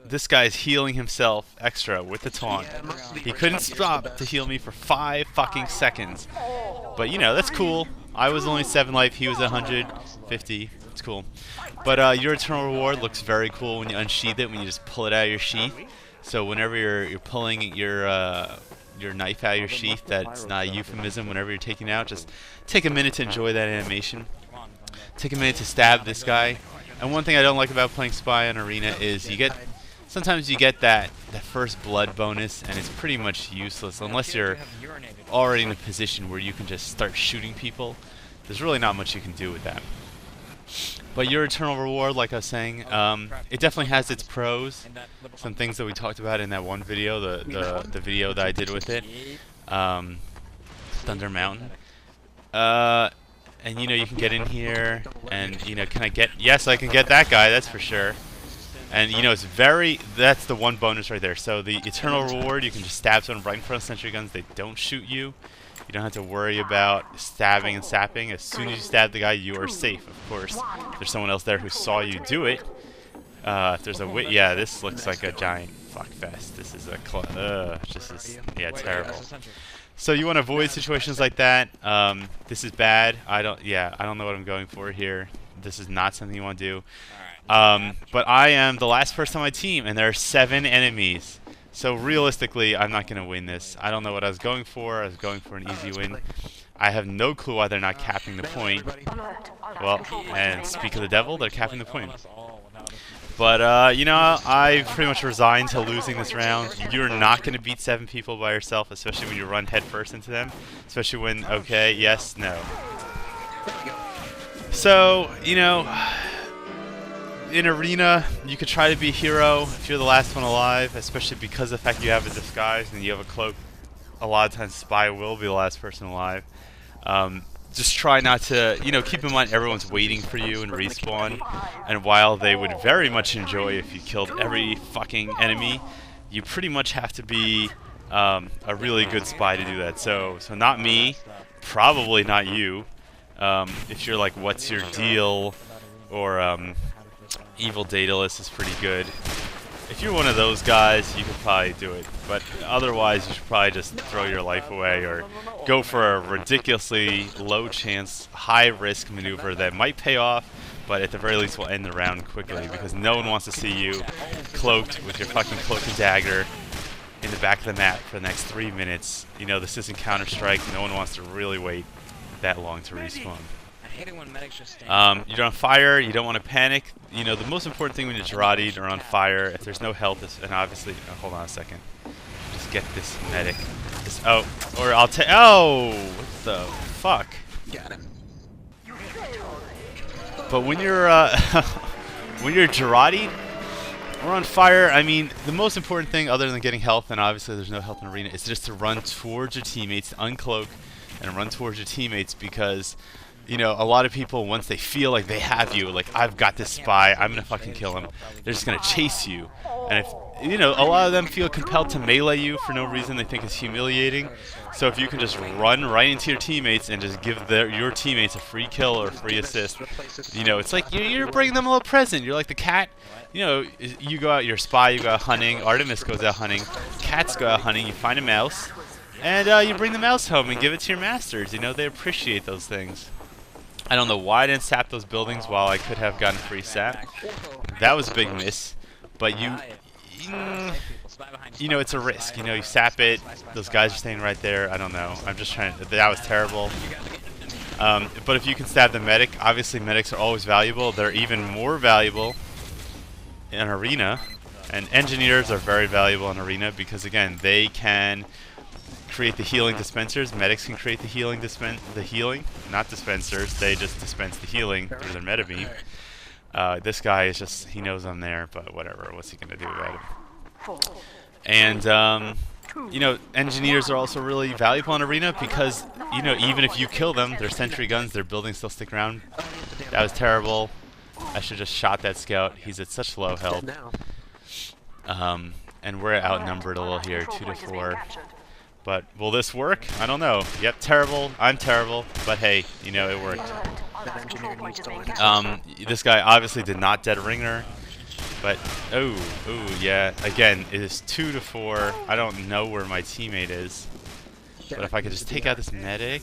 This guy's healing himself extra with the taunt. He couldn't stop to heal me for 5 fucking seconds. But you know, that's cool. I was only 7 life, he was 150. It's cool. But your eternal reward looks very cool when you unsheath it, when you just pull it out of your sheath. So whenever you're pulling your knife out of your sheath, that's not a euphemism. Whenever you're taking it out, just take a minute to enjoy that animation. Take a minute to stab this guy. And one thing I don't like about playing Spy on Arena is sometimes you get that first blood bonus, and it's pretty much useless unless you're already in a position where you can just start shooting people. There's really not much you can do with that. But your eternal reward, like I was saying, it definitely has its pros. Some things that we talked about in that one video, the video that I did with it, Thunder Mountain. And you know, you can get in here, and you know, can I get? Yes, I can get that guy. That's for sure. And you know, that's the one bonus right there. So the eternal reward, you can just stab someone right in front of sentry guns. They don't shoot you. You don't have to worry about stabbing and sapping. As soon as you stab the guy, you are safe. Of course, if there's someone else there who saw you do it. If there's a yeah, this looks like a giant fuck fest. This is yeah, terrible. So you want to avoid situations like that. This is bad. I don't know what I'm going for here. This is not something you want to do. But I am the last person on my team, and there are 7 enemies. So realistically, I'm not going to win this. I don't know what I was going for. I was going for an easy win. I have no clue why they're not capping the point. Well, and speak of the devil, they're capping the point. But, you know, I've pretty much resigned to losing this round. You're not going to beat 7 people by yourself, especially when you run headfirst into them. Especially when, okay, yes, no. So, you know, in Arena, you could try to be a hero if you're the last one alive, especially because of the fact you have a disguise and you have a cloak. A lot of times Spy will be the last person alive. Just try not to, you know, keep in mind everyone's waiting for you in respawn, and while they would very much enjoy if you killed every fucking enemy, you pretty much have to be a really good spy to do that. So not me, probably not you. If you're like, what's your deal, or Evil Daedalus is pretty good. If you're one of those guys, you could probably do it. But otherwise, you should probably just throw your life away or go for a ridiculously low chance, high risk maneuver that might pay off, but at the very least will end the round quickly, because no one wants to see you cloaked with your fucking cloak and dagger in the back of the map for the next 3 minutes. You know, this isn't Counter-Strike. No one wants to really wait that long to respawn. You're on fire, you don't want to panic. You know, the most important thing when you're Girardi'd or on fire, if there's no health, and obviously, hold on a second. Just get this medic. Or I'll take, what the fuck? Got him. But when you're, when you're Girardi'd or on fire, I mean, the most important thing other than getting health, and obviously there's no health in Arena, is just to run towards your teammates, uncloak, and run towards your teammates, because you know, a lot of people, once they feel like they have you, like, I've got this spy, I'm gonna fucking kill him, they're just gonna chase you. And if, you know, a lot of them feel compelled to melee you for no reason, they think it's humiliating. So if you can just run right into your teammates and just give your teammates a free kill or a free assist, you know, it's like you're bringing them a little present. You're like the cat, you know, you go out, you're a spy, you go out hunting, Artemis goes out hunting, cats go out hunting, you find a mouse, and you bring the mouse home and give it to your masters. You know, they appreciate those things. I don't know why I didn't sap those buildings while I could have gotten free sap. That was a big miss. But you know, it's a risk. You know, you sap it, those guys are staying right there. I don't know. I'm just trying to, that was terrible. But if you can stab the medic, obviously medics are always valuable. They're even more valuable in Arena. And engineers are very valuable in Arena because, again, they can create the healing dispensers. Medics can create the healing not dispensers. They just dispense the healing through their meta beam. This guy is just, he knows I'm there, but whatever. What's he gonna do about it? And you know, engineers are also really valuable in Arena because, you know, even if you kill them, their sentry guns, their buildings still stick around. That was terrible. I should have just shot that scout. He's at such low health. And we're outnumbered a little here, 2 to 4. But will this work? I don't know. Yep, terrible. I'm terrible. But hey, you know, it worked. That engineer needs to learn. This guy obviously did not dead ringer. But yeah. Again, it is 2 to 4. I don't know where my teammate is. But if I could just take out this medic.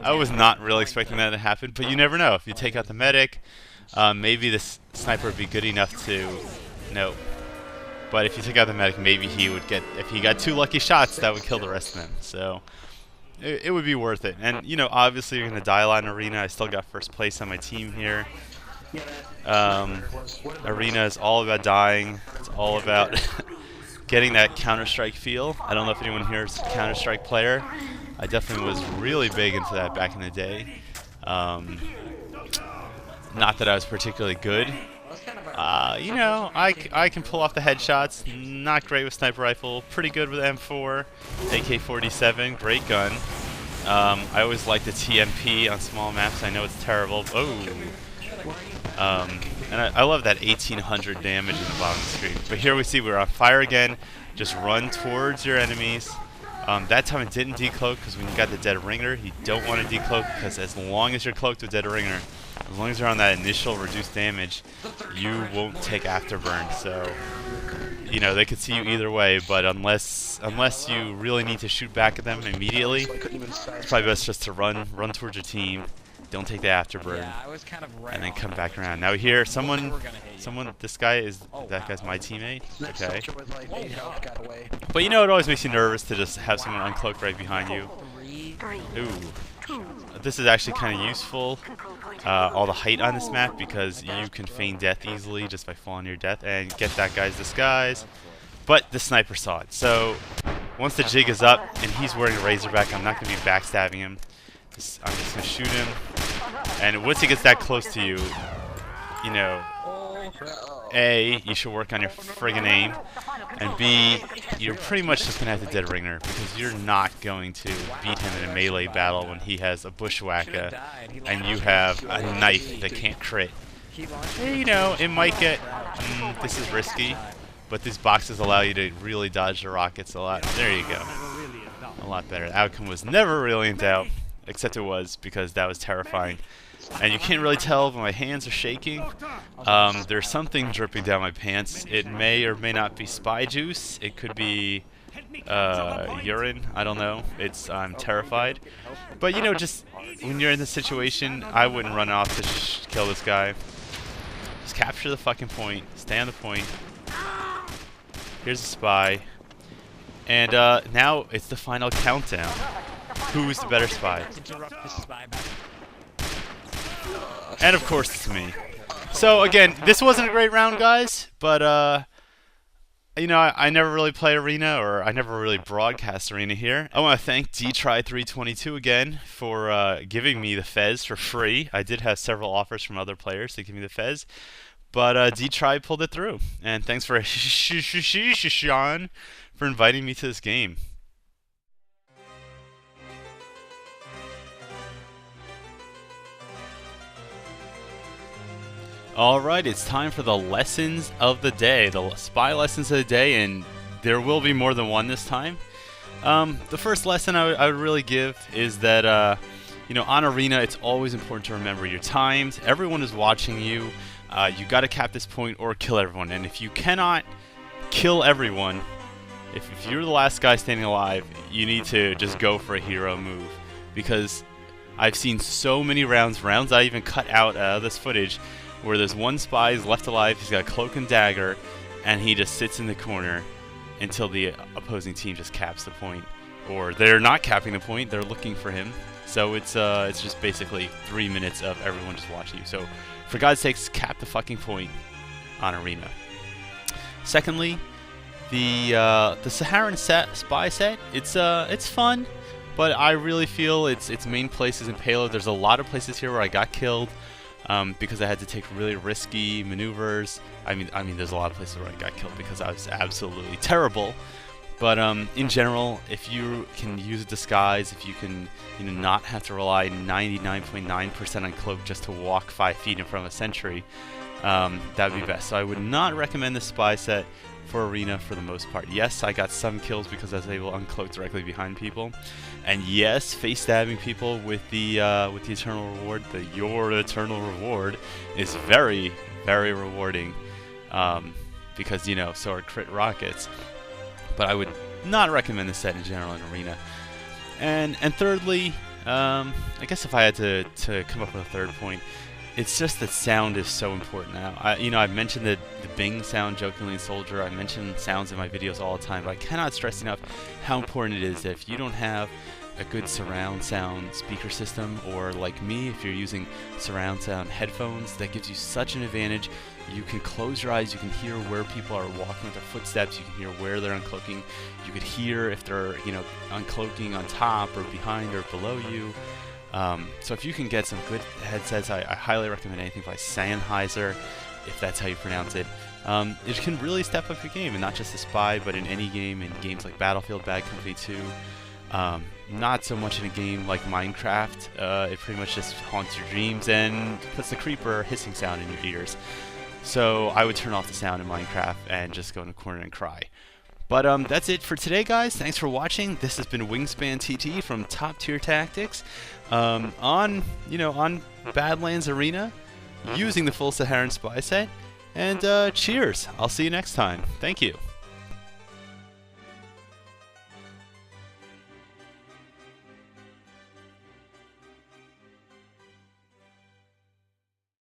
I was not really expecting that to happen, but you never know. If you take out the medic, maybe this sniper would be good enough to... No. But if you take out the medic, maybe he would get... If he got 2 lucky shots, that would kill the rest of them. So, it would be worth it. And, you know, obviously you're going to die a lot in Arena. I still got first place on my team here. Arena is all about dying. It's all about getting that Counter-Strike feel. I don't know if anyone here is a Counter-Strike player. I definitely was really big into that back in the day. Not that I was particularly good. You know, I can pull off the headshots. Not great with sniper rifle. Pretty good with M4, AK-47. Great gun. I always like the TMP on small maps. I know it's terrible. And I love that 1800 damage in the bottom of the screen. But here we see we're on fire again. Just run towards your enemies. That time it didn't decloak because when you got the dead ringer, you don't want to decloak because as long as you're cloaked with dead ringer, as long as you're on that initial reduced damage, you won't take afterburn. So, you know, they could see you either way, but unless you really need to shoot back at them immediately, it's probably best just to run towards your team. Don't take the afterburn, and then come back around. Now here, this guy is, that guy's my teammate. Okay. But you know, it always makes you nervous to just have someone uncloaked right behind you. Ooh. This is actually kind of useful, all the height on this map, because you can feign death easily just by falling to your death and get that guy's disguise. But the sniper saw it. So once the jig is up and he's wearing a Razorback, I'm not going to be backstabbing him. I'm just going to shoot him. And once he gets that close to you, you know, A, you should work on your friggin' aim, and B, you're pretty much just going to have to dead ringer, because you're not going to beat him in a melee battle when he has a bushwhacker and you have a knife that can't crit. You know, it might get, this is risky, but these boxes allow you to really dodge the rockets a lot. There you go. A lot better. The outcome was never really in doubt. Except it was, because that was terrifying. And you can't really tell, but my hands are shaking. There's something dripping down my pants. It may or may not be spy juice. It could be urine. I don't know. I'm terrified. But you know, just when you're in this situation, I wouldn't run off to kill this guy. Just capture the fucking point. Stay on the point. Here's a spy. And now it's the final countdown. Who's the better spy? And of course it's me. So again, this wasn't a great round, guys, but you know, I never really play Arena, or I never really broadcast Arena here. I want to thank DTry322 again for giving me the Fez for free. I did have several offers from other players to give me the Fez, but DTry pulled it through. And thanks for Sean for inviting me to this game. Alright, it's time for the lessons of the day, the spy lessons of the day, and there will be more than one this time. The first lesson I would really give is that, you know, on Arena, it's always important to remember your times. Everyone is watching you. You got to cap this point or kill everyone, and if you cannot kill everyone, if you're the last guy standing alive, you need to just go for a hero move, because I've seen so many rounds I even cut out this footage, where there's one spy who's left alive, he's got a cloak and dagger, and he just sits in the corner until the opposing team just caps the point. Or they're not capping the point, they're looking for him. So it's just basically 3 minutes of everyone just watching you. So for God's sakes, cap the fucking point on Arena. Secondly, the Saharan Spy Set, it's fun, but I really feel its main place is in payload. There's a lot of places here where I got killed. Because I had to take really risky maneuvers. I mean, there's a lot of places where I got killed because I was absolutely terrible. But in general, if you can use a disguise, if you can not have to rely 99.9% on cloak just to walk 5 feet in front of a sentry, that would be best. So I would not recommend the spy set for Arena for the most part. Yes, I got some kills because I was able to uncloak directly behind people, and yes, face stabbing people with the eternal reward. Your eternal reward is very, very rewarding, because so are crit rockets. But I would not recommend this set in general in Arena. And thirdly, I guess if I had to come up with a third point, it's just that sound is so important now. I've mentioned the Bing sound jokingly in Soldier. I mention sounds in my videos all the time, but I cannot stress enough how important it is that if you don't have a good surround sound speaker system, or like me, if you're using surround sound headphones, that gives you such an advantage. You can close your eyes, you can hear where people are walking with their footsteps, you can hear where they're uncloaking, you could hear if they're uncloaking on top or behind or below you. So if you can get some good headsets, I highly recommend anything by Sennheiser, if that's how you pronounce it. It can really step up your game, and not just the Spy, but in any game, in games like Battlefield, Bad Company 2. Not so much in a game like Minecraft. It pretty much just haunts your dreams and puts the creeper hissing sound in your ears. So I would turn off the sound in Minecraft and just go in a corner and cry. But that's it for today, guys. Thanks for watching. This has been Wingspan TT from Top Tier Tactics on Badlands Arena using the full Saharan Spy Set. And cheers. I'll see you next time. Thank you.